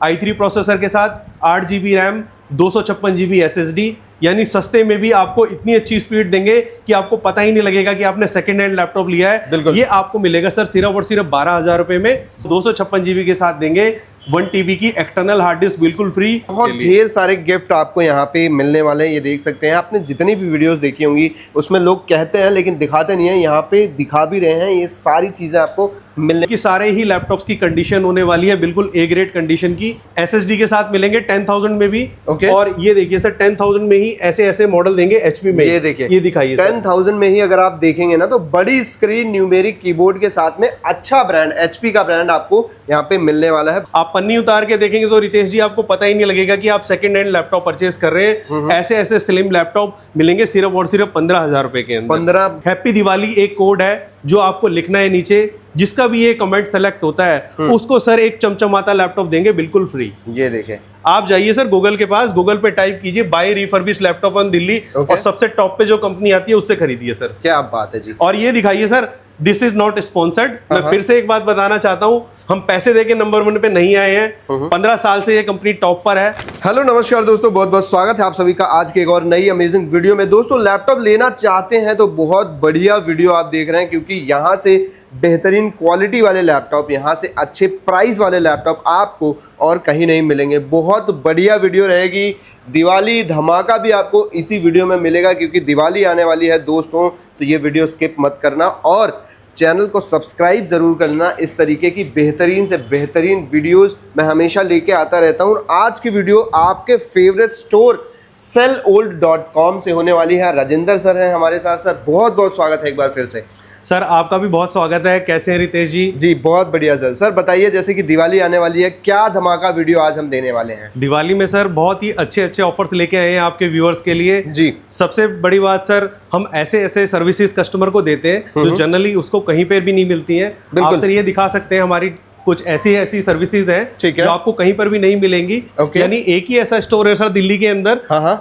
i3 processor के साथ 8 GB RAM, 256 GB SSD, यानी सस्ते में भी आपको इतनी अच्छी स्पीड देंगे कि आपको पता ही नहीं लगेगा कि आपने सेकंड हैंड लैपटॉप लिया है। ये आपको मिलेगा सर सिर्फ और सिर्फ 12,000 रुपए में। 256 GB के साथ देंगे, 1 TB की एक्सटर्नल हार्ड डिस्क बिल्कुल फ्री। बहुत ढेर सारे गिफ्ट आपको यहाँ पे मिलने वाले हैं, ये देख सकते हैं। आपने जितनी भी वीडियोस देखी होंगी उसमें लोग कहते हैं लेकिन दिखाते नहीं है, यहाँ पे दिखा भी रहे हैं। ये सारी चीजें आपको मिलने की सारे ही लैपटॉप्स की कंडीशन होने वाली है बिल्कुल ए ग्रेड कंडीशन की। SSD के साथ मिलेंगे 10,000 में भी। और ये देखिए सर 10,000 में ही ऐसे ऐसे मॉडल देंगे HP में। ये देखिए, ये दिखाइए 10,000 में ही अगर आप देखेंगे ना तो बड़ी स्क्रीन न्यूमेरिक कीबोर्ड के साथ में अच्छा ब्रांड HP का ब्रांड आपको यहाँ पे मिलने वाला है। आप पन्नी उतार के देखेंगे तो रितेश जी आपको पता ही नहीं लगेगा कि आप सेकंड हैंड लैपटॉप परचेज कर रहे हैं। ऐसे ऐसे स्लिम लैपटॉप मिलेंगे सिर्फ और सिर्फ 15,000 रुपए के अंदर। 15 हैप्पी दिवाली एक कोड है जो आपको लिखना है नीचे, जिसका भी ये कमेंट सेलेक्ट होता है उसको सर एक चमचमाता लैपटॉप देंगे बिल्कुल फ्री। ये देखें, आप जाइए सर गूगल के पास, गूगल पे टाइप कीजिए buy refurbish laptop on Delhi और सबसे टॉप पे जो कंपनी आती है उससे खरीदिए सर। क्या बात है जी। और ये दिखाइए sir, this is not sponsored. मैं फिर से एक बात बताना चाहता हूँ, हम पैसे देके नंबर 1 पे नहीं आए हैं। 15 साल से ये कंपनी टॉप पर है। हेलो नमस्कार दोस्तों, बहुत बहुत स्वागत है आप सभी का आज के एक और नई अमेजिंग वीडियो में। दोस्तों लैपटॉप लेना चाहते हैं तो बहुत बढ़िया वीडियो आप देख रहे हैं, क्योंकि यहाँ से बेहतरीन क्वालिटी वाले लैपटॉप, यहाँ से अच्छे प्राइस वाले लैपटॉप आपको और कहीं नहीं मिलेंगे। बहुत बढ़िया वीडियो रहेगी। दिवाली धमाका भी आपको इसी वीडियो में मिलेगा, क्योंकि दिवाली आने वाली है दोस्तों, तो ये वीडियो स्किप मत करना और चैनल को सब्सक्राइब जरूर करना। इस तरीके की बेहतरीन से बेहतरीन वीडियोस मैं हमेशा लेके आता रहता हूँ। आज की वीडियो आपके फेवरेट स्टोर sellold.com से होने वाली है। राजेंद्र सर हैं हमारे साथ। सर बहुत बहुत स्वागत है एक बार फिर से। सर आपका भी बहुत स्वागत है। कैसे हैं रितेश जी? जी बहुत बढ़िया सर। सर बताइए, जैसे कि दिवाली आने वाली है, क्या धमाका वीडियो आज हम देने वाले हैं? दिवाली में सर बहुत ही अच्छे अच्छे ऑफर्स लेके आए हैं आपके व्यूअर्स के लिए। जी सबसे बड़ी बात सर, हम ऐसे ऐसे सर्विसेज कस्टमर को देते हैं जो जनरली उसको कहीं पर भी नहीं मिलती हैं। आप सर ये दिखा सकते हैं हमारी कुछ ऐसी ऐसी सर्विसेज हैं जो आपको कहीं पर भी नहीं मिलेंगी। यानी एक ही ऐसा स्टोर है सर दिल्ली के अंदर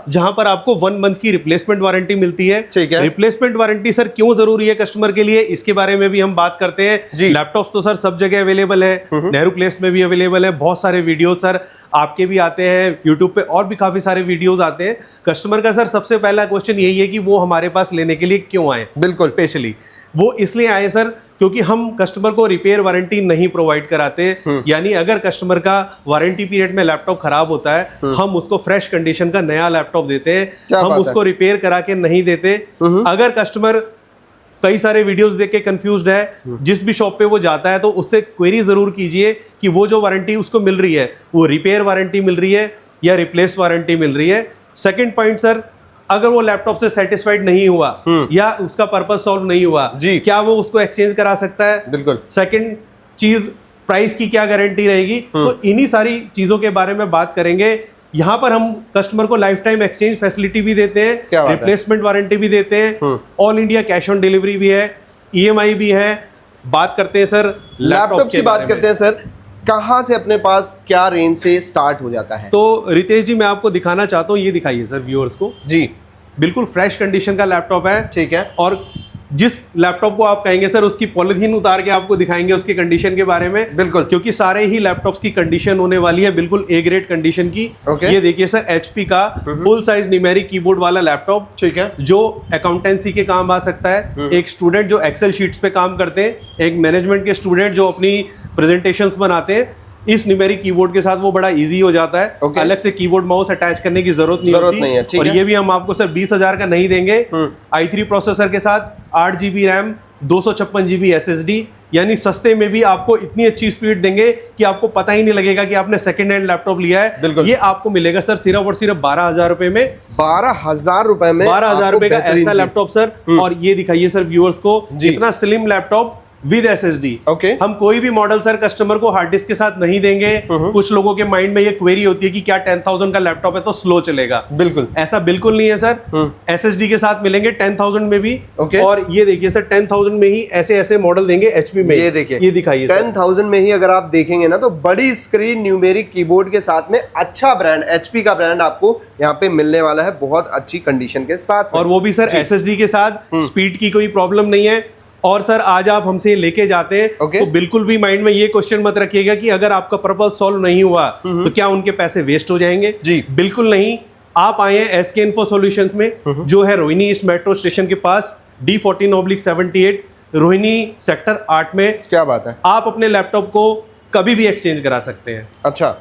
जहां पर आपको 1 मंथ की रिप्लेसमेंट वारंटी मिलती है। रिप्लेसमेंट वारंटी सर क्यों जरूरी है कस्टमर के लिए, इसके बारे में भी हम बात करते हैं। लैपटॉप तो सर सब जगह अवेलेबल है, नेहरू प्लेस में भी अवेलेबल है। बहुत सारे वीडियो सर आपके भी आते हैं यूट्यूब पे, और भी काफी सारे वीडियोस आते हैं। कस्टमर का सर सबसे पहला क्वेश्चन यही है कि वो हमारे पास लेने के लिए क्यों आए। बिल्कुल, स्पेशली वो इसलिए आए सर क्योंकि हम कस्टमर को रिपेयर वारंटी नहीं प्रोवाइड कराते। यानी अगर कस्टमर का वारंटी पीरियड में लैपटॉप खराब होता है, हम उसको फ्रेश कंडीशन का नया लैपटॉप देते हैं। हम उसको रिपेयर करा के नहीं देते। अगर कस्टमर कई सारे वीडियोस देख के कंफ्यूज्ड है, जिस भी शॉप पे वो जाता है तो उससे क्वेरी जरूर कीजिए कि वो जो वारंटी उसको मिल रही है वो रिपेयर वारंटी मिल रही है या रिप्लेस वारंटी मिल रही है। सेकेंड पॉइंट सर, अगर वो लैपटॉप से सेटिस्फाइड नहीं हुआ या उसका पर्पस सॉल्व नहीं हुआ, क्या वो उसको एक्सचेंज करा सकता है? बिल्कुल। सेकंड चीज, प्राइस की क्या गारंटी रहेगी? तो इन्हीं सारी चीजों के बारे में बात करेंगे। यहाँ पर हम कस्टमर को लाइफ टाइम एक्सचेंज फैसिलिटी भी देते हैं, रिप्लेसमेंट वारंटी भी देते हैं, all India cash on delivery भी है, EMI भी है। बात करते हैं सर लैपटॉप की बात करते हैं सर, कहाँ से अपने पास क्या रेंज से स्टार्ट हो जाता है? तो रितेश जी मैं आपको दिखाना चाहता हूँ, ये दिखाइए सर व्यूअर्स को। जी बिल्कुल फ्रेश कंडीशन का लैपटॉप है। ठीक है। और जिस लैपटॉप को आप कहेंगे सर उसकी पॉलिथीन उतार के आपको दिखाएंगे उसकी कंडीशन के बारे में। बिल्कुल, क्योंकि सारे ही लैपटॉप्स की कंडीशन होने वाली है बिल्कुल ए ग्रेड कंडीशन की। ये देखिए सर HP का फुल साइज न्यूमेरिक कीबोर्ड वाला लैपटॉप। ठीक है। जो अकाउंटेंसी के काम आ सकता है, एक स्टूडेंट जो एक्सेल शीट्स पे काम करते हैं, एक मैनेजमेंट के स्टूडेंट जो अपनी प्रेजेंटेशंस बनाते हैं, इस न्यूमेरिक कीबोर्ड के साथ वो बड़ा इजी हो जाता है। अलग से कीबोर्ड माउस अटैच करने की जरूरत नहीं होती। और ये भी हम आपको सर 20,000 का नहीं देंगे। i3 प्रोसेसर के साथ 8 GB रैम, 256 GB SSD, यानी सस्ते में भी आपको इतनी अच्छी स्पीड देंगे कि आपको पता ही नहीं लगेगा कि आपने सेकंड हैंड लैपटॉप लिया है। ये आपको मिलेगा सर सिर्फ और सिर्फ 12,000 रुपए में। 12,000 रुपए में 12,000 रुपए का ऐसा लैपटॉप सर। और ये दिखाइए सर व्यूअर्स को, इतना स्लिम लैपटॉप विद SSD। हम कोई भी मॉडल सर कस्टमर को हार्ड डिस्क के साथ नहीं देंगे। कुछ लोगों के माइंड में ये क्वेरी होती है कि क्या 10,000 का लैपटॉप है तो स्लो चलेगा। बिल्कुल ऐसा बिल्कुल नहीं है सर। SSD के साथ मिलेंगे 10,000 में भी। और ये देखिए सर 10,000 में ही ऐसे ऐसे मॉडल देंगे HP में। ये देखिए, ये दिखाइए 10,000 में ही अगर आप देखेंगे ना तो बड़ी स्क्रीन न्यूमेरिक कीबोर्ड के साथ में अच्छा ब्रांड HP का ब्रांड आपको यहाँ पे मिलने वाला है, बहुत अच्छी कंडीशन के साथ। और वो भी सर SSD के साथ। स्पीड की कोई प्रॉब्लम नहीं है। और सर आज आप हमसे लेके जाते हैं तो बिल्कुल भी माइंड में ये क्वेश्चन मत रखिएगा कि अगर आपका पर्पस सॉल्व नहीं हुआ तो क्या उनके पैसे वेस्ट हो जाएंगे जी बिल्कुल नहीं। आप आए हैं एसके इन्फो सॉल्यूशंस में जो है रोहिणी ईस्ट मेट्रो स्टेशन के पास D14/78 रोहिणी सेक्टर 8 में। क्या बात है। आप अपने लैपटॉप को कभी भी एक्सचेंज करा सकते हैं। अच्छा,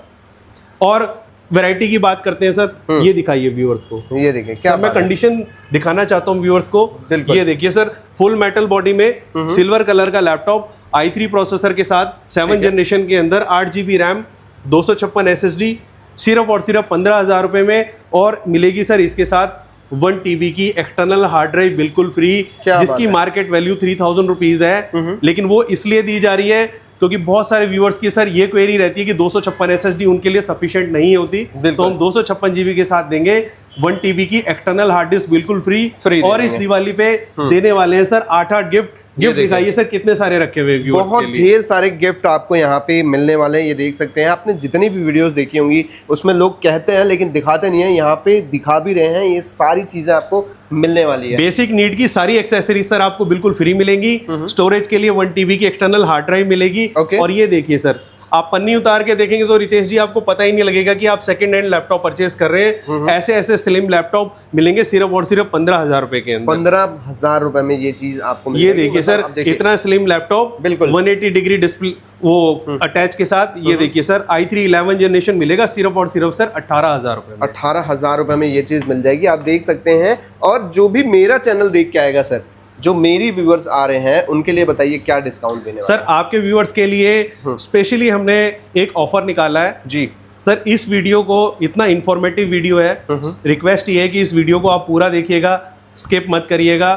और वैरायटी की बात करते हैं सर, ये दिखाइए व्यूअर्स को, ये देखिए क्या मैं कंडीशन दिखाना चाहता हूँ व्यूअर्स को। ये देखिए सर, फुल मेटल बॉडी में सिल्वर कलर का लैपटॉप i3 प्रोसेसर के साथ 7 जनरेशन के अंदर 8 GB रैम 256 SSD सिर्फ और सिर्फ 15,000 रुपए में, और मिलेगी सर इसके साथ 1 TB की एक्सटर्नल हार्ड ड्राइव बिल्कुल फ्री, जिसकी मार्केट वैल्यू 3,000 रुपीज है। लेकिन वो इसलिए दी जा रही है क्योंकि बहुत सारे व्यूअर्स की सर ये क्वेरी रहती है कि 256 SSD उनके लिए सफिशिएंट नहीं होती, तो हम 256 GB के साथ देंगे 1 TB की एक्सटर्नल हार्ड डिस्क बिल्कुल फ्री और इस दिवाली पे देने वाले हैं सर 8 गिफ्ट दिखाइए सर कितने सारे रखे हुए व्यूअर्स बहुत ढेर सारे गिफ्ट आपको यहाँ पे मिलने वाले हैं। ये देख सकते हैं, आपने जितनी भी वीडियोस देखी होंगी उसमें लोग कहते हैं लेकिन दिखाते नहीं है, यहाँ पे दिखा भी रहे हैं। ये सारी चीजें आपको मिलने वाली है। बेसिक नीड की सारी एक्सेसरीज सर आपको बिल्कुल फ्री मिलेंगी। स्टोरेज के लिए 1 TB की एक्सटर्नल हार्ड ड्राइव मिलेगी। और ये देखिए सर, आप पन्नी उतार के देखेंगे तो रितेश जी आपको पता ही नहीं लगेगा कि आप सेकंड हैंड लैपटॉप परचेज कर रहे हैं। ऐसे ऐसे स्लिम लैपटॉप मिलेंगे सिर्फ और सिर्फ 15,000 रुपए के अंदर। 15,000 रुपए में ये चीज आपको ये देखिए सर, इतना स्लिम लैपटॉप बिल्कुल 180 डिग्री डिस्प्ले वो अटैच के साथ। ये देखिए सर, i3 11 जनरेशन मिलेगा सिर्फ और सिर्फ सर 18,000 रुपए में। 18,000 रुपए में ये चीज मिल जाएगी, आप देख सकते हैं। और जो भी मेरा चैनल देख के आएगा सर, जो मेरी व्यूअर्स आ रहे हैं उनके लिए बताइए क्या डिस्काउंट देने वाले हैं? सर आपके व्यूअर्स के लिए स्पेशली हमने एक ऑफर निकाला है जी सर। इस वीडियो को, इतना इंफॉर्मेटिव वीडियो है, रिक्वेस्ट ये है कि इस वीडियो को आप पूरा देखिएगा, स्किप मत करिएगा।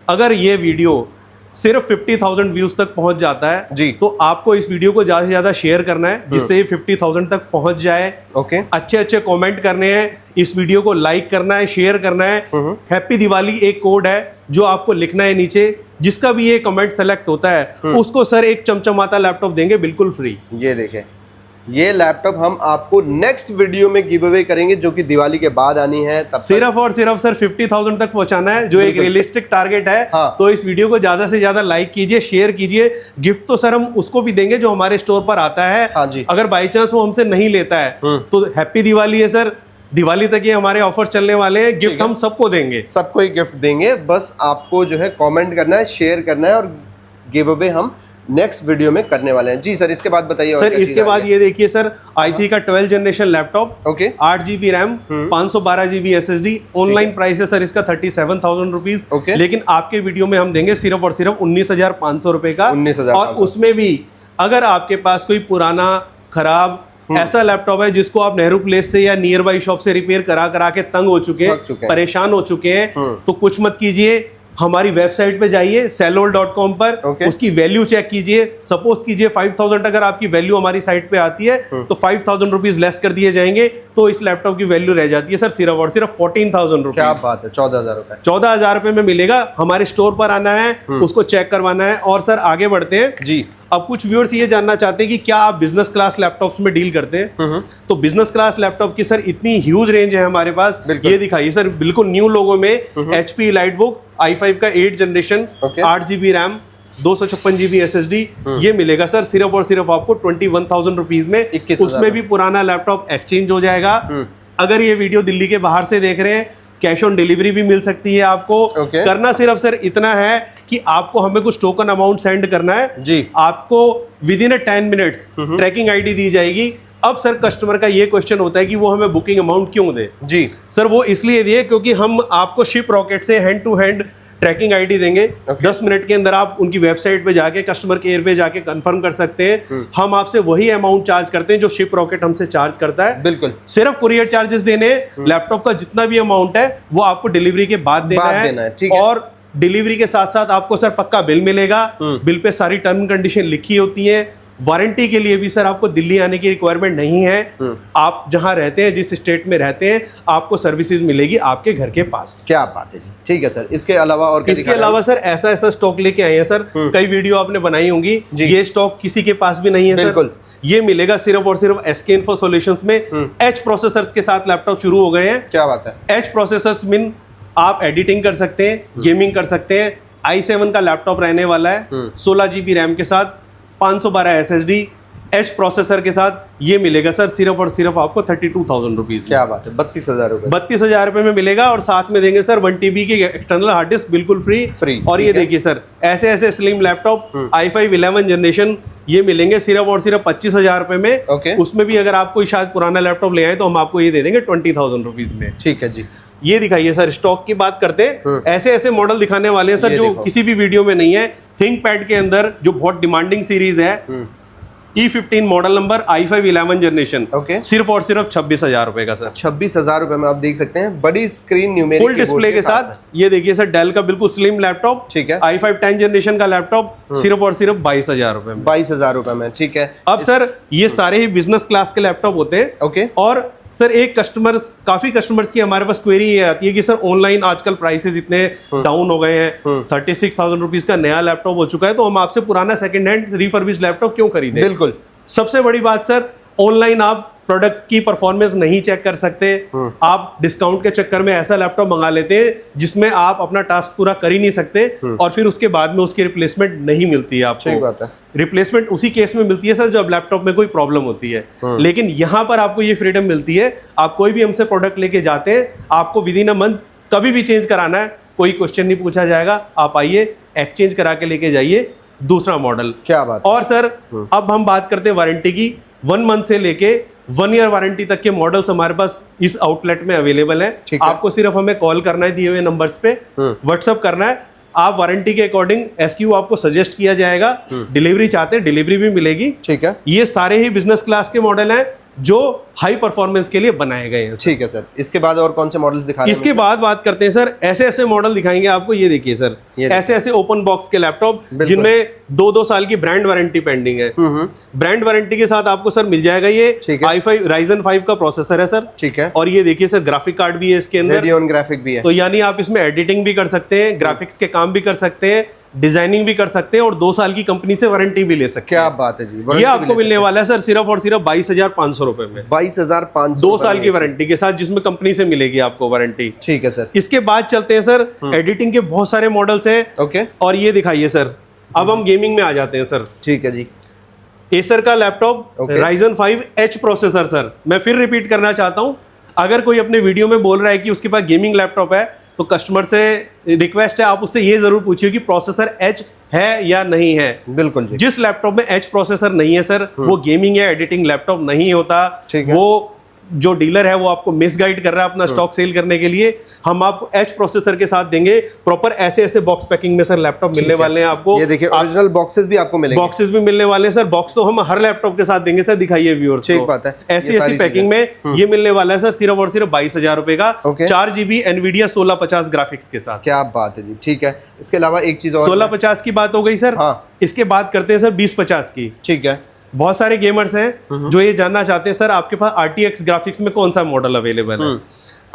अगर ये वीडियो सिर्फ 50,000 व्यूज तक पहुंच जाता है जी, तो आपको इस वीडियो को ज्यादा से ज्यादा शेयर करना है जिससे ये 50,000 तक पहुंच जाए। अच्छे अच्छे कमेंट करने हैं, इस वीडियो को लाइक करना है, शेयर करना है। हैप्पी दिवाली एक कोड है जो आपको लिखना है नीचे, जिसका भी ये कमेंट सेलेक्ट होता है उसको सर एक चमचमाता लैपटॉप देंगे बिल्कुल फ्री। ये देखें, ये लैपटॉप हम आपको नेक्स्ट वीडियो में गिव अवे करेंगे जो कि दिवाली के बाद आनी है। तब सिर्फ और सिर्फ सर 50,000 तक पहुंचाना है, जो एक रियलिस्टिक टारगेट है। हाँ। तो इस वीडियो को ज्यादा से ज्यादा लाइक कीजिए, शेयर कीजिए। गिफ्ट तो सर हम उसको भी देंगे जो हमारे स्टोर पर आता है। हाँ जी। अगर बाई चांस वो हमसे नहीं लेता है तो हैप्पी दिवाली है सर, दिवाली तक ये हमारे ऑफर्स चलने वाले हैं। गिफ्ट हम सबको देंगे, सबको ही गिफ्ट देंगे। बस आपको जो है कमेंट करना है, शेयर करना है, और गिव अवे हम नेक्स्ट वीडियो में करने वाले हैं। जी सर, इसके बाद बताइए सर। इसके बाद ये देखिए सर, i3 का 12 generation laptop, 8 GB RAM, 512 GB SSD। Online price है सर इसका 37,000 रुपीज, लेकिन आपके वीडियो में हम देंगे सिर्फ और सिर्फ 19,500 रुपए का। और उसमें भी अगर आपके पास कोई पुराना खराब ऐसा लैपटॉप है जिसको आप नेहरू प्लेस से या नियर बाई शॉप से रिपेयर करा के तंग हो चुके हैं, परेशान हो चुके हैं, तो कुछ मत कीजिए, हमारी वेबसाइट पे जाइए sellol.com पर, उसकी वैल्यू चेक कीजिए। सपोज कीजिए 5,000 अगर आपकी वैल्यू हमारी साइट पे आती है तो 5,000 रुपीज लेस कर दिए जाएंगे, तो इस लैपटॉप की वैल्यू रह जाती है सर सिर्फ और सिर्फ 14,000 रुपीज। क्या बात है, 14,000 रुपए। 14,000 रुपए में मिलेगा। हमारे स्टोर पर आना है, उसको चेक करवाना है। और सर आगे बढ़ते हैं जी। अब कुछ व्यूअर्स ये जानना चाहते हैं कि क्या आप बिजनेस क्लास लैपटॉप्स में डील करते हैं? तो बिजनेस क्लास लैपटॉप की सर इतनी ह्यूज रेंज है हमारे पास। ये दिखाइए सर, बिल्कुल न्यू लोगो में HP EliteBook i5 का 8 generation, 8 GB RAM, 256 GB SSD। ये मिलेगा सर सिर्फ और सिर्फ आपको 21,000 रुपीज में। उसमें भी पुराना लैपटॉप एक्सचेंज हो जाएगा। अगर ये वीडियो दिल्ली के बाहर से देख रहे हैं, कैश ऑन डिलीवरी भी मिल सकती है आपको। करना सिर्फ सर इतना है कि आपको हमें कुछ टोकन अमाउंट सेंड करना है जी। आपको within 10 minutes tracking ID दी जाएगी। अब सर कस्टमर का ये क्वेश्चन होता है कि वो हमें बुकिंग अमाउंट क्यों दे जी। सर वो इसलिए दिए क्योंकि हम आपको शिप रॉकेट से hand to hand tracking ID देंगे। 10 मिनट के अंदर आप उनकी वेबसाइट पे जाके, कस्टमर केयर पे जाके कंफर्म कर सकते हैं। हम आपसे वही अमाउंट चार्ज करते हैं जो शिप रॉकेट हमसे चार्ज करता है। बिल्कुल, सिर्फ कुरियर चार्जेस देने, लैपटॉप का जितना भी अमाउंट है वो आपको डिलीवरी के बाद देना है। और डिलीवरी के साथ साथ आपको सर पक्का बिल मिलेगा। बिल पे सारी टर्म कंडीशन लिखी होती है। वारंटी के लिए भी सर आपको दिल्ली आने की रिक्वायरमेंट नहीं है। आप जहां रहते हैं, जिस स्टेट में रहते हैं, आपको सर्विसेज मिलेगी आपके घर के पास। क्या बात है जी। ठीक है सर, इसके अलावा और इसके अलावा सर ऐसा स्टॉक लेके आए हैं सर। कई वीडियो आपने बनाई होंगी, ये स्टॉक किसी के पास भी नहीं है। बिल्कुल, ये मिलेगा सिर्फ और सिर्फ एसके इन्फो सॉल्यूशंस में। एच प्रोसेसर्स के साथ लैपटॉप शुरू हो गए हैं। क्या बात है। एच प्रोसेसर्स मीन आप एडिटिंग कर सकते हैं, गेमिंग कर सकते हैं, i7 का लैपटॉप रहने वाला है, 16 GB रैम के साथ, 512 SSD, एच प्रोसेसर के साथ ये मिलेगा सर सिर्फ और सिर्फ आपको 32,000 रुपीज। क्या बात है, 32,000 रुपए। 32,000 रुपए में मिलेगा और साथ में देंगे सर 1 TB की एक्सटर्नल हार्ड डिस्क बिल्कुल फ्री। और ये देखिए सर ऐसे ऐसे स्लिम लैपटॉप i5 11 जनरेशन ये मिलेंगे सिर्फ और सिर्फ 25,000 रुपए में। उसमें भी अगर आप कोई शायद पुराना लैपटॉप ले आए तो हम आपको ये दे देंगे 20,000 रुपीज में। ठीक है जी। ये दिखाइए सर, स्टॉक की बात करते हैं, ऐसे ऐसे मॉडल दिखाने वाले हैं सर जो किसी भी वीडियो में नहीं है। थिंकपैड के अंदर जो बहुत डिमांडिंग सीरीज है E15 model number i5 11 generation, सिर्फ और सिर्फ 26,000 रुपए का सर। 26,000 रुपए में आप देख सकते हैं, बड़ी स्क्रीन न्यूमेरिक फुल डिस्प्ले के साथ। ये देखिए सर डेल का बिल्कुल स्लिम लैपटॉप, ठीक है, i5 10 जनरेशन का लैपटॉप सिर्फ और सिर्फ 22,000 रुपए में। 22,000 रुपए में, ठीक है। अब सर ये सारे ही बिजनेस क्लास के लैपटॉप होते हैं। और सर एक काफी कस्टमर्स की हमारे पास क्वेरी ये आती है कि सर ऑनलाइन आजकल प्राइसेस इतने डाउन हो गए हैं, 36,000 रुपीज का नया लैपटॉप हो चुका है, तो हम आपसे पुराना सेकंड हैंड रिफर्बिश्ड लैपटॉप क्यों खरीदें? बिल्कुल। सबसे बड़ी बात सर, ऑनलाइन आप प्रोडक्ट की परफॉर्मेंस नहीं चेक कर सकते। आप डिस्काउंट के चक्कर में ऐसा लैपटॉप मंगा लेते हैं जिसमें आप अपना टास्क पूरा कर ही नहीं सकते और फिर उसके बाद में उसकी रिप्लेसमेंट नहीं मिलती है आपको। सही बात है। रिप्लेसमेंट उसी केस में मिलती है सर जब लैपटॉप में कोई प्रॉब्लम होती है। लेकिन यहाँ पर आपको ये फ्रीडम मिलती है, आप कोई भी हमसे प्रोडक्ट लेके जाते हैं, आपको विद इन अ मंथ कभी भी चेंज कराना है, कोई क्वेश्चन नहीं पूछा जाएगा। आप आइए, एक्सचेंज करा के लेके जाइए दूसरा मॉडल। क्या बात। और सर अब हम बात करते हैं वारंटी की। 1 मंथ से लेके 1 ईयर वारंटी तक के मॉडल्स हमारे पास इस आउटलेट में अवेलेबल है। आपको सिर्फ हमें कॉल करना है, दिए हुए नंबर्स पे व्हाट्सअप करना है। आप वारंटी के अकॉर्डिंग SKU आपको सजेस्ट किया जाएगा। डिलीवरी चाहते हैं, डिलीवरी भी मिलेगी। ठीक है। ये सारे ही बिजनेस क्लास के मॉडल हैं जो हाई परफॉर्मेंस के लिए बनाए गए हैं। ठीक है सर। इसके बाद और कौन से मॉडल्स दिखा रहे हैं? इसके बाद बात करते हैं सर, ऐसे ऐसे मॉडल दिखाएंगे आपको। ये देखिए सर, ऐसे ऐसे ओपन बॉक्स के लैपटॉप जिनमें 2-2 साल की ब्रांड वारंटी पेंडिंग है। ब्रांड वारंटी के साथ आपको सर मिल जाएगा ये i5 Ryzen 5 का प्रोसेसर है सर। ठीक है। और ये देखिए सर ग्राफिक कार्ड भी है इसके अंदर, रेडियन ग्राफिक भी है। तो यानी आप इसमें एडिटिंग भी कर सकते हैं, ग्राफिक्स के काम भी कर सकते हैं, डिजाइनिंग भी कर सकते हैं और 2 साल की कंपनी से वारंटी भी ले सकते हैं। क्या बात है जी। ये आपको मिलने वाला है सर सिर्फ और सिर्फ 22,500 रुपए में। 22,500, 2 साल की वारंटी के साथ, जिसमें कंपनी से मिलेगी आपको वारंटी। ठीक है सर। इसके बाद चलते हैं सर, एडिटिंग के बहुत सारे मॉडल्स हैं। और ये दिखाइए सर, अब हम गेमिंग में आ जाते हैं सर। ठीक है जी। एसर का laptop Ryzen 5 H processor sir. मैं फिर रिपीट करना चाहता हूं, अगर कोई अपने वीडियो में बोल रहा है कि उसके पास गेमिंग लैपटॉप है तो कस्टमर से रिक्वेस्ट है आप उससे ये जरूर पूछिए कि प्रोसेसर H है या नहीं है। बिल्कुल जी। जिस लैपटॉप में H प्रोसेसर नहीं है सर, वो गेमिंग या एडिटिंग लैपटॉप नहीं होता। वो जो डीलर है वो आपको मिसगाइड कर रहा है अपना स्टॉक सेल करने के लिए। हम आपको H प्रोसेसर के साथ देंगे प्रॉपर ऐसे ऐसे बॉक्स पैकिंग में सर लैपटॉप मिलने वाले हैं आपको। ये देखिए ओरिजिनल बॉक्सेस भी आपको मिलेंगे। बॉक्सेस भी मिलने वाले हैं सर। बॉक्स तो हम हर लैपटॉप के साथ देंगे सर। दिखाइए व्यूअर्स को। ठीक बात है। ऐसी ऐसी पैकिंग में ये मिलने वाला है सर सिर्फ और सिर्फ 22,000 रुपए का, 4 GB NVIDIA 1650 ग्राफिक्स के साथ। क्या बात है जी। ठीक है। इसके अलावा एक चीज और, 1650 की बात हो गई सर। इसके बाद करते हैं सर 2050 की। ठीक है। बहुत सारे गेमर्स हैं जो ये जानना चाहते हैं सर आपके पास RTX ग्राफिक्स में कौन सा मॉडल अवेलेबल है।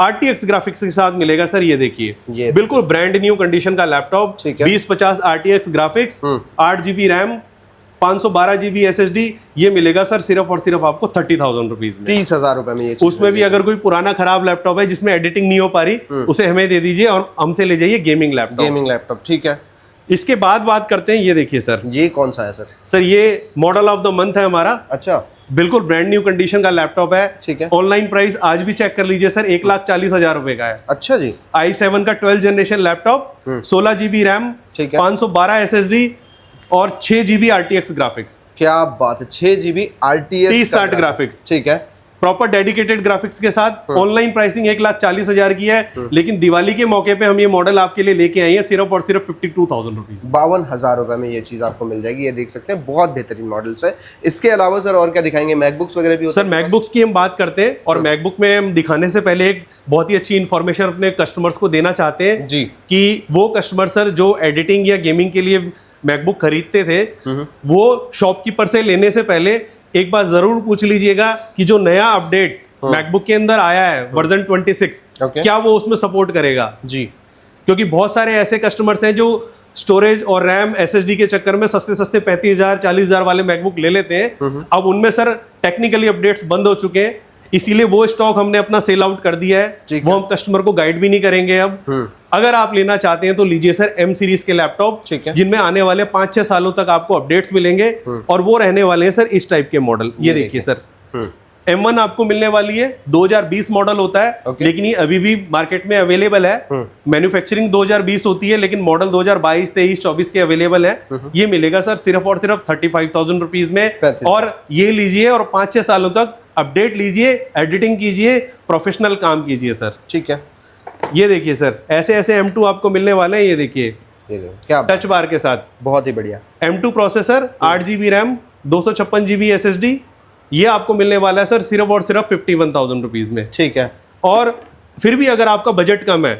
RTX ग्राफिक्स के साथ मिलेगा सर। ये देखिए बिल्कुल ब्रांड न्यू कंडीशन का laptop, 2050 RTX graphics, 8 GB RAM, 512 GB SSD। ये मिलेगा सर सिर्फ और सिर्फ आपको 30,000 रुपीज में। 30,000 रुपए में ये। उसमें भी अगर कोई पुराना खराब लैपटॉप है जिसमें एडिटिंग नहीं हो पा रही, उसे हमें दे दीजिए और हमसे ले जाइए गेमिंग लैपटॉप। ठीक है। इसके बाद बात करते हैं, ये देखिए सर, ये कौन सा है सर? सर ये मॉडल ऑफ द मंथ है हमारा। अच्छा। बिल्कुल ब्रांड न्यू कंडीशन का लैपटॉप है। ठीक है। ऑनलाइन प्राइस आज भी चेक कर लीजिए सर, 1,40,000 रुपए का है। अच्छा जी। i7 का 12 generation laptop, 16 GB RAM, 512 SSD और 6 GB RTX ग्राफिक्स। क्या बात है। 6 GB RTX 3060 ग्राफिक्स। ठीक है। प्रॉपर डेडिकेटेड ग्राफिक्स के साथ। ऑनलाइन प्राइसिंग 1,40,000 की है, लेकिन दिवाली के मौके पे हम ये मॉडल आपके लिए लेके आए हैं सिर्फ और सिर्फ 52,000 रुपीज। 52,000 रुपए में ये चीज आपको मिल जाएगी। ये देख सकते हैं, बहुत बेहतरीन मॉडल्स है। इसके अलावा सर और क्या दिखाएंगे? मैकबुक्स वगैरह भी सर मैकबुक्स की हम बात करते हैं, और मैकबुक में हम दिखाने से पहले एक बहुत ही अच्छी इन्फॉर्मेशन अपने कस्टमर्स को देना चाहते हैं जी, कि वो कस्टमर सर जो एडिटिंग या गेमिंग के लिए मैकबुक खरीदते थे, वो शॉपकीपर से लेने से पहले एक बार जरूर पूछ लीजिएगा कि जो नया अपडेट मैकबुक के अंदर आया है वर्जन 26, क्या वो उसमें सपोर्ट करेगा जी। क्योंकि बहुत सारे ऐसे कस्टमर्स हैं जो स्टोरेज और रैम SSD के चक्कर में सस्ते 35,000 40,000 वाले मैकबुक ले लेते हैं। अब उनमें सर टेक्निकली अपडेट्स बंद हो चुके हैं। इसीलिए वो स्टॉक हमने अपना सेल आउट कर दिया है, वो हम कस्टमर को गाइड भी नहीं करेंगे अब। अगर आप लेना चाहते हैं तो लीजिए सर M सीरीज के लैपटॉप, जिनमें आने वाले 5-6 सालों तक आपको अपडेट्स मिलेंगे और वो रहने वाले हैं सर इस टाइप के मॉडल। ये देखिए सर M1 आपको मिलने वाली है, 2020 मॉडल होता है, लेकिन ये अभी भी मार्केट में अवेलेबल है। मैन्युफैक्चरिंग 2020 होती है, लेकिन मॉडल 2022, 23, 24 के अवेलेबल है। ये मिलेगा सर सिर्फ और सिर्फ 35,000 रुपीज में। और ये लीजिए और 5-6 सालों तक अपडेट लीजिए, एडिटिंग कीजिए, प्रोफेशनल काम कीजिए सर। ठीक है, ये देखिए सर ऐसे ऐसे M2 आपको मिलने वाले हैं। ये देखिए क्या टच बार के साथ, बहुत ही बढ़िया। M2 processor, 8GB RAM, 256GB SSD, ये आपको मिलने वाला है सर सिर्फ और सिर्फ 51,000 रुपीज में। ठीक है। और फिर भी अगर आपका बजट कम है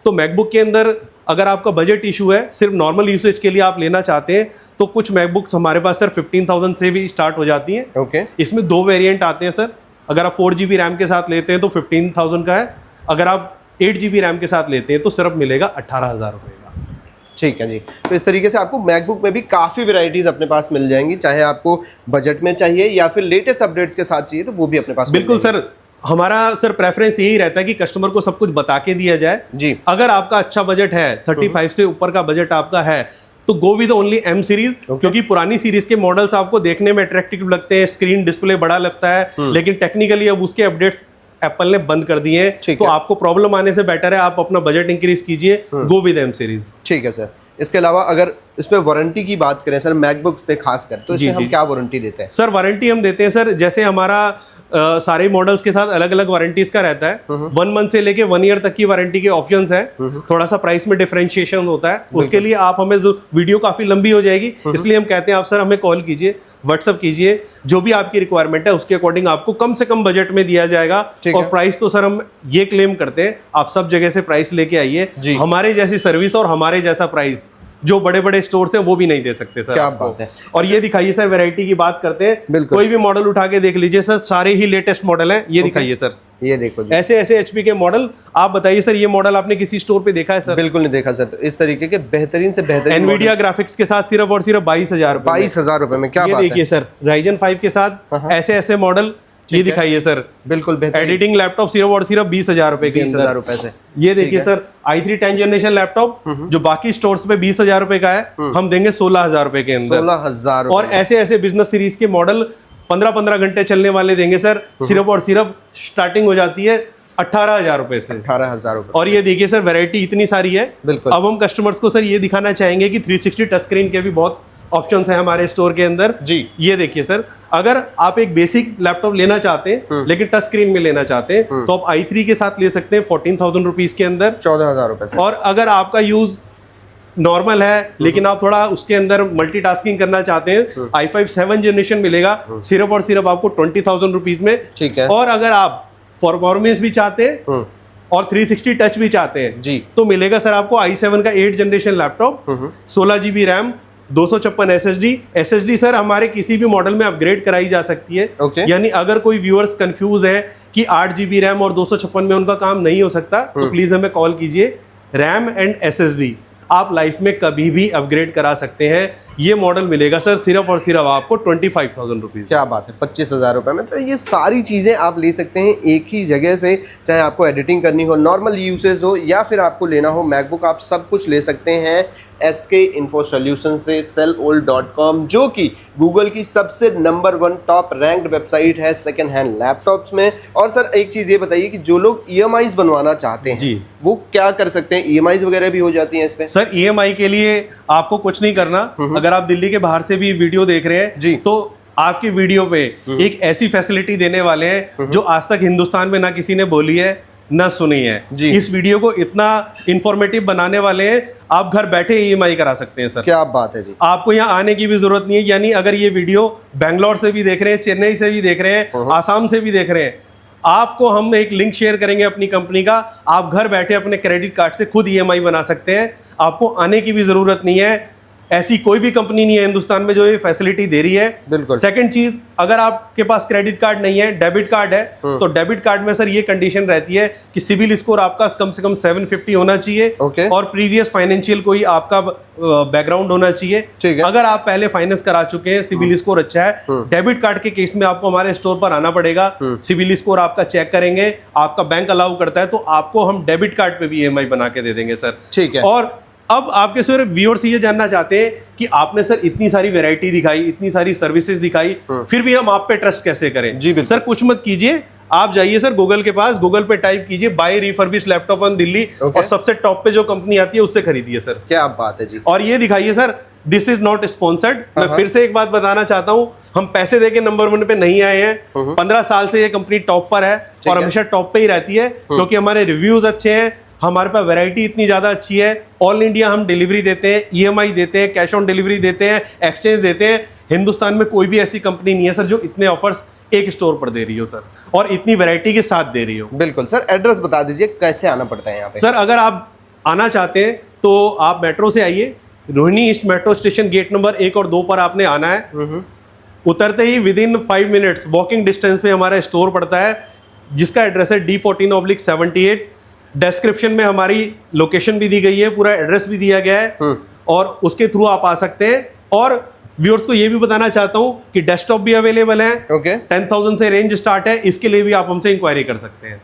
तो मैकबुक के अंदर अगर आपका बजट इशू है, सिर्फ नॉर्मल यूसेज के लिए आप लेना चाहते हैं, तो कुछ मैकबुक्स हमारे पास सर 15,000 से भी स्टार्ट हो जाती हैं। ओके। इसमें 2 वेरिएंट आते हैं सर। अगर आप 4GB रैम के साथ लेते हैं तो 15,000 का है, अगर आप 8GB रैम के साथ लेते हैं तो सिर्फ मिलेगा 18,000 रुपये का। ठीक है जी। तो इस तरीके से आपको मैकबुक में भी काफ़ी वैरायटीज़ अपने पास मिल जाएंगी, चाहे आपको बजट में चाहिए या फिर लेटेस्ट अपडेट्स के साथ चाहिए तो वो भी अपने पास। बिल्कुल सर, हमारा सर प्रेफरेंस यही रहता है कि कस्टमर को सब कुछ बता के दिया जाए जी। अगर आपका अच्छा बजट है, 35 से ऊपर का बजट आपका है, तो go with only M series, क्योंकि पुरानी सीरीज के मॉडल्स आपको देखने में अट्रैक्टिव लगते हैं, स्क्रीन डिस्प्ले बड़ा लगता है, लेकिन टेक्निकली अब उसके अपडेट्स एप्पल ने बंद कर दिए हैं, तो आपको प्रॉब्लम आने से बेटर है आप अपना बजट इंक्रीज कीजिए, गो विद M सीरीज। ठीक है सर। इसके अलावा अगर इसमें वारंटी की बात करें सर मैकबुक पे खासकर, तो इसमें हम क्या वारंटी देते हैं? सर वारंटी हम देते हैं सर, जैसे हमारा सारे मॉडल्स के साथ अलग अलग वारंटीज का रहता है। 1 मंथ से लेके 1 ईयर तक की वारंटी के ऑप्शंस हैं। थोड़ा सा प्राइस में डिफरेंशिएशन होता है, उसके लिए आप हमें, वीडियो काफी लंबी हो जाएगी, इसलिए हम कहते हैं आप सर हमें कॉल कीजिए, व्हाट्सअप कीजिए, जो भी आपकी रिक्वायरमेंट है उसके अकॉर्डिंग आपको कम से कम बजट में दिया जाएगा। और प्राइस तो सर हम ये क्लेम करते हैं, आप सब जगह से प्राइस लेके आइए, हमारे जैसी सर्विस और हमारे जैसा प्राइस जो बड़े बड़े स्टोर्स हैं वो भी नहीं दे सकते सर। क्या बात है। और ये दिखाइए सर, वैरायटी की बात करते हैं, कोई भी मॉडल उठा के देख लीजिए सर, सारे ही लेटेस्ट मॉडल हैं। ये दिखाइए सर, ये देखो जी। ऐसे ऐसे HP के मॉडल। आप बताइए सर, ये मॉडल आपने किसी स्टोर पे देखा है सर? बिल्कुल नहीं देखा सर। तो इस तरीके के बेहतरीन से बेहतरीन एनवीडिया ग्राफिक्स के साथ सिर्फ और सिर्फ 22,000 रुपए। 22,000 रुपए में, क्या बात है। ये देखिए सर, Ryzen 5 के साथ ऐसे ऐसे मॉडल, ये दिखाइए सर, बिल्कुल बेहतरीन एडिटिंग लैपटॉप सिर्फ और सिर्फ 20,000 रुपए के अंदर। 20,000 रुपए से। ये देखिए sir, i3 10th generation laptop जो बाकी स्टोर्स पे 20,000 रुपए का है, हम देंगे 16,000 रुपए के अंदर। 16,000। और ऐसे ऐसे बिजनेस सीरीज के मॉडल 15-15 घंटे चलने वाले देंगे सर, सिर्फ और सिर्फ स्टार्टिंग हो जाती है 18,000 रुपए से। 18,000 रुपए। और ये देखिए सर, वैरायटी इतनी सारी है। बिल्कुल। अब हम कस्टमर्स को सर ये दिखाना चाहेंगे कि 360 टच स्क्रीन के भी बहुत ऑप्शंस हैं हमारे स्टोर के अंदर जी। ये देखिए सर, अगर आप एक बेसिक लैपटॉप लेना चाहते हैं लेकिन टच स्क्रीन में लेना चाहते हैं तो आप i3 के साथ ले सकते हैं 14,000 रुपीज के अंदर, 14,000 रुपए से। और अगर आपका यूज नॉर्मल है लेकिन आप थोड़ा उसके अंदर मल्टीटास्किंग करना चाहते हैं, i5 7th जनरेशन मिलेगा सिर्फ और सिर्फ आपको 20,000 रुपीज में। ठीक है। और अगर आप परफॉर्मेंस भी चाहते हैं और 360 टच भी चाहते हैं जी, तो मिलेगा सर आपको i7 का 8th generation laptop, 16GB RAM, 256 SSD sir हमारे किसी भी मॉडल में अपग्रेड कराई जा सकती है। यानी अगर कोई व्यूअर्स कंफ्यूज है कि 8GB रैम और 256 में उनका काम नहीं हो सकता, तो प्लीज हमें कॉल कीजिए। रैम एंड SSD आप लाइफ में कभी भी अपग्रेड करा सकते हैं। ये मॉडल मिलेगा सर सिर्फ और सिर्फ आपको 25,000 रुपीज। क्या बात है, 25,000 रुपए में। तो ये सारी चीज़ें आप ले सकते हैं एक ही जगह से, चाहे आपको एडिटिंग करनी हो, नॉर्मल यूसेज हो, या फिर आपको लेना हो मैकबुक, आप सब कुछ ले सकते हैं SK Info Solutions से। sellold.com जो कि गूगल की सबसे नंबर 1 टॉप रैंक्ड वेबसाइट है सेकंड हैंड लैपटॉप्स में। और सर एक चीज़ ये बताइए कि जो लोग EMIs बनवाना चाहते हैं जी, वो क्या कर सकते हैं? EMIs वगैरह भी हो जाती हैं इस पे? सर EMI के लिए आपको कुछ नहीं करना। अगर आप दिल्ली के बाहर से भी वीडियो देख रहे हैं जी, तो आपकी वीडियो पे एक ऐसी फैसिलिटी देने वाले हैं जो आज तक हिंदुस्तान में ना किसी ने बोली है ना सुनी है जी। इस वीडियो को इतना इंफॉर्मेटिव बनाने वाले हैं, आप घर बैठे EMI करा सकते हैं सर। क्या बात है जी। आपको यहाँ आने की भी जरूरत नहीं है। यानी अगर ये वीडियो बैंगलोर से भी देख रहे हैं, चेन्नई से भी देख रहे हैं, आसाम से भी देख रहे हैं, आपको हम एक लिंक शेयर करेंगे अपनी कंपनी का, आप घर बैठे अपने क्रेडिट कार्ड से खुद EMI बना सकते हैं। आपको आने की भी जरूरत नहीं है। ऐसी कोई भी कंपनी नहीं है हिंदुस्तान में जो ये फैसिलिटी दे रही है। बिल्कुल। सेकंड चीज, अगर आपके पास क्रेडिट कार्ड नहीं है, डेबिट कार्ड है, तो डेबिट कार्ड में सर ये कंडीशन रहती है कि सिविल स्कोर आपका कम से कम 750 होना चाहिए। ओके। और प्रीवियस फाइनेंशियल कोई आपका बैकग्राउंड होना चाहिए। ठीक है। अगर आप पहले फाइनेंस करा चुके हैं, सिविल स्कोर अच्छा है, डेबिट कार्ड के केस में आपको हमारे स्टोर पर आना पड़ेगा, सिविल स्कोर आपका चेक करेंगे, आपका बैंक अलाउ करता है तो आपको हम डेबिट कार्ड पे भी EMI बना के दे देंगे सर। ठीक है। और अब आपके सर व्यूअर्स ये जानना चाहते हैं कि आपने सर इतनी सारी वैरायटी दिखाई, इतनी सारी सर्विसेज दिखाई, फिर भी हम आप पे ट्रस्ट कैसे करें? जी बिल्कुल। सर कुछ मत कीजिए, आप जाइए सर गूगल के पास, गूगल पे टाइप कीजिए buy refurbish laptop on Delhi, और सबसे टॉप पे जो कंपनी आती है उससे खरीदिए सर। क्या बात है जी। और ये दिखाइए sir, this is not sponsored. मैं फिर से एक बात बताना चाहता हूँ, हम पैसे देके नंबर 1 पे नहीं आए हैं। 15 साल से ये कंपनी टॉप पर है और हमेशा टॉप पे ही रहती है, क्योंकि हमारे रिव्यूज अच्छे हैं, हमारे पास वैरायटी इतनी ज्यादा अच्छी है, ऑल इंडिया हम डिलीवरी देते हैं, EMI देते हैं, कैश ऑन डिलीवरी देते हैं, एक्सचेंज देते हैं। हिंदुस्तान में कोई भी ऐसी कंपनी नहीं है सर जो इतने ऑफर्स एक स्टोर पर दे रही हो सर, और इतनी वैरायटी के साथ दे रही हो। बिल्कुल सर, एड्रेस बता दीजिए कैसे आना पड़ता है यहाँ पे। सर अगर आप आना चाहते हैं तो आप मेट्रो से आइए, Rohini east metro station gate number 1 और 2 पर आपने आना है। उतरते ही विदिन 5 मिनट्स वॉकिंग डिस्टेंस पे हमारा स्टोर पड़ता है, जिसका एड्रेस है D14/78। डिस्क्रिप्शन में हमारी लोकेशन भी दी गई है, पूरा एड्रेस भी दिया गया है, और उसके थ्रू आप आ सकते हैं। और व्यूअर्स को ये भी बताना चाहता हूँ कि डेस्कटॉप भी अवेलेबल है। 10,000 से रेंज स्टार्ट है, इसके लिए भी आप हमसे इंक्वायरी कर सकते हैं।